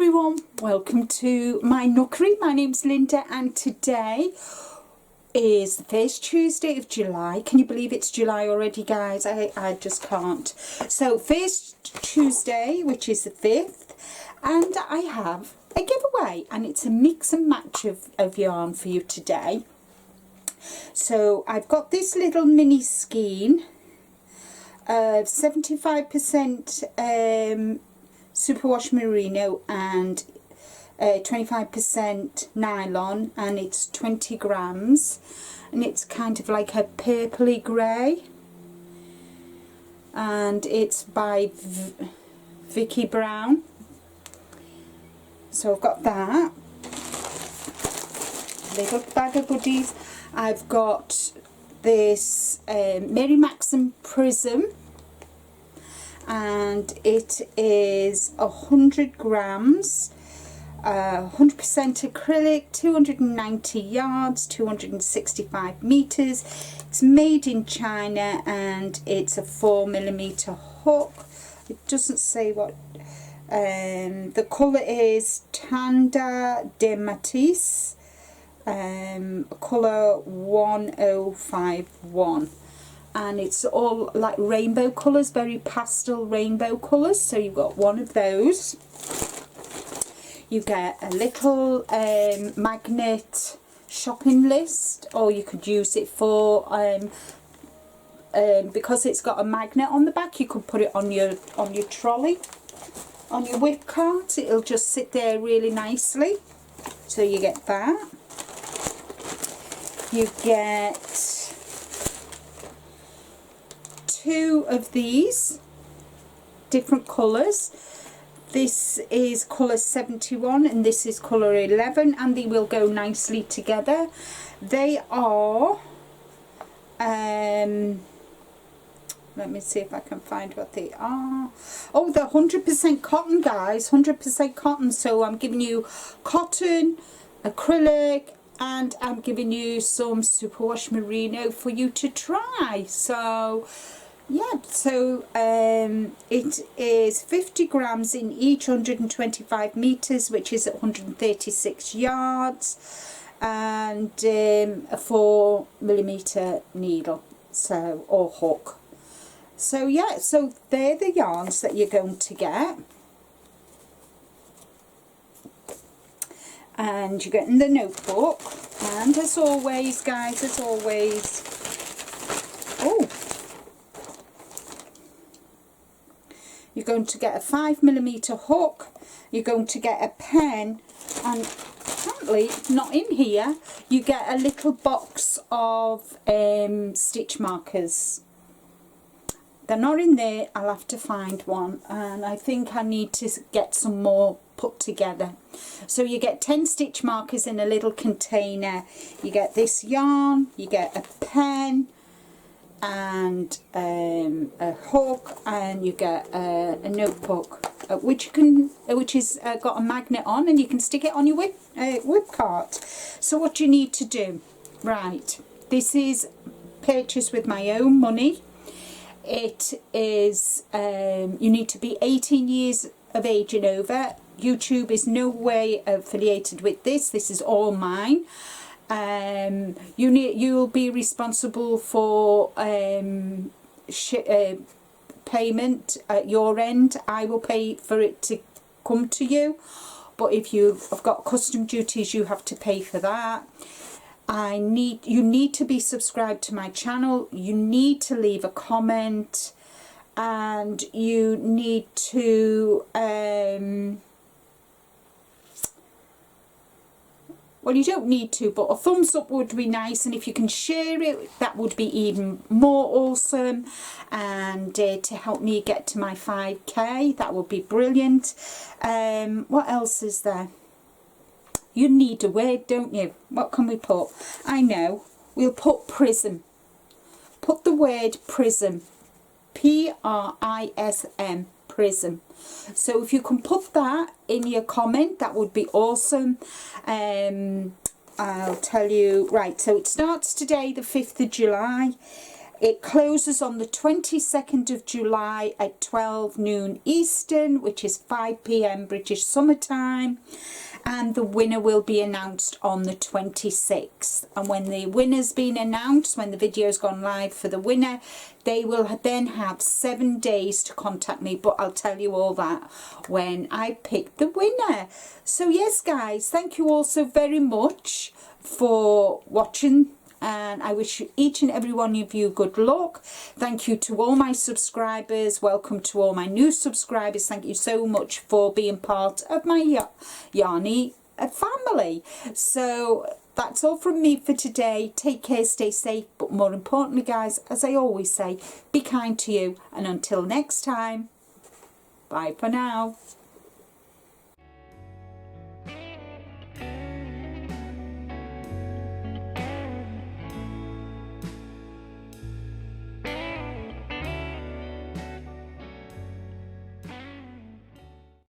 everyone, welcome to my nookery. My name's Linda and today is the first Tuesday of July. Can you believe it's July already, guys? I just can't. So first Tuesday, which is the 5th, and I have a giveaway and it's a mix and match of yarn for you today. So I've got this little mini skein of 75% superwash merino and 25% nylon, and it's 20 grams, and it's kind of like a purpley grey, and it's by Vicky Brown. So I've got that little bag of goodies. I've got this Mary Maxim Prism, and it is 100 grams, 100% acrylic, 290 yards, 265 meters. It's made in China and it's a 4mm hook. It doesn't say what the colour is. Tanda de Matisse, colour 1051. And it's all like rainbow colours, very pastel rainbow colours. So you've got one of those. You get a little magnet shopping list, or you could use it for because it's got a magnet on the back, you could put it on your trolley, on your whip cart. It'll just sit there really nicely. So you get that. You get 2 of these different colours. This is colour 71 and this is colour 11, and they will go nicely together. They are let me see if I can find what they are. Oh, they're 100% cotton, guys, 100% cotton. So I'm giving you cotton, acrylic, and I'm giving you some superwash merino for you to try. So yeah, so it is 50 grams in each, 125 meters, which is 136 yards, and a 4mm needle, so, or hook. So yeah, so they're the yarns that you're going to get. And you're getting the notebook, and as always, guys, as always, oh, you're going to get a 5mm hook, you're going to get a pen, and apparently not in here, you get a little box of stitch markers. They're not in there, I'll have to find one, and I think I need to get some more put together. So you get 10 stitch markers in a little container, you get this yarn, you get a pen, and a hook, and you get a notebook, which is got a magnet on, and you can stick it on your whip cart. So what you need to do, right, this is purchased with my own money. It is you need to be 18 years of age and over. YouTube is no way affiliated with this. This is all mine. You'll be responsible for payment at your end. I will pay for it to come to you, but if you've got custom duties, you have to pay for that. You need to be subscribed to my channel, you need to leave a comment, and you need to well, you don't need to, but a thumbs up would be nice, and if you can share it, that would be even more awesome, and to help me get to my 5k, that would be brilliant. What else is there? You need a word, don't you? What can we put? I know, we'll put prism. Put the word prism, P-R-I-S-M, prism. So if you can put that in your comment, that would be awesome. I'll tell you, right, so it starts today, the 5th of July. It closes on the 22nd of July at 12 noon Eastern, which is 5 p.m. British summertime. And the winner will be announced on the 26th. And when the winner's been announced, when the video's gone live for the winner, they will then have 7 days to contact me. But I'll tell you all that when I pick the winner. So yes, guys, thank you all so very much for watching. And I wish each and every one of you good luck. Thank you to all my subscribers. Welcome to all my new subscribers. Thank you so much for being part of my Yarny family. So that's all from me for today. Take care, stay safe, but more importantly, guys, as I always say, be kind to you. And until next time, bye for now.